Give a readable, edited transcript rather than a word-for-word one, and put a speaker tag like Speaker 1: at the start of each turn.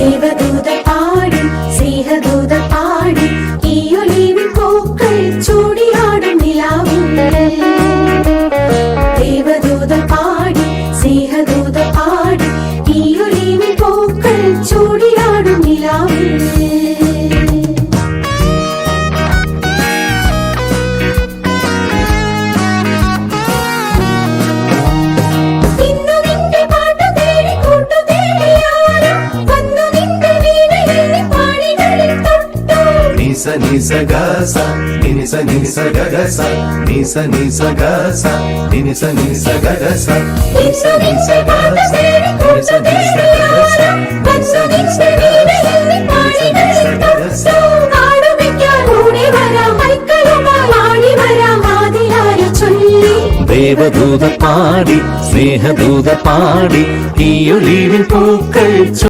Speaker 1: ദേവദൂത പാടി സ്നേഹദൂത പാടി ഈ ഒലിവിൻ പൂക്കൾ ചൂടിയാടും നിലാവിൽ ദേവദൂത പാടി സ്നേഹദൂത പാടി ഈ ഒലിവിൻ പൂക്കൾ ചൂടിയാടും നിലാവിൽ
Speaker 2: Nisa nisa gasa, nisa nisa gasa, nisa nisa gasa, nisa nisa gasa, nisa nisa gasa, nisa nisa gasa, nisa nisa gasa, nisa nisa gasa. ദേവദൂത പാടി സ്നേഹദൂത പാടി ഈ ഒലിവിൻ പൂക്കൾ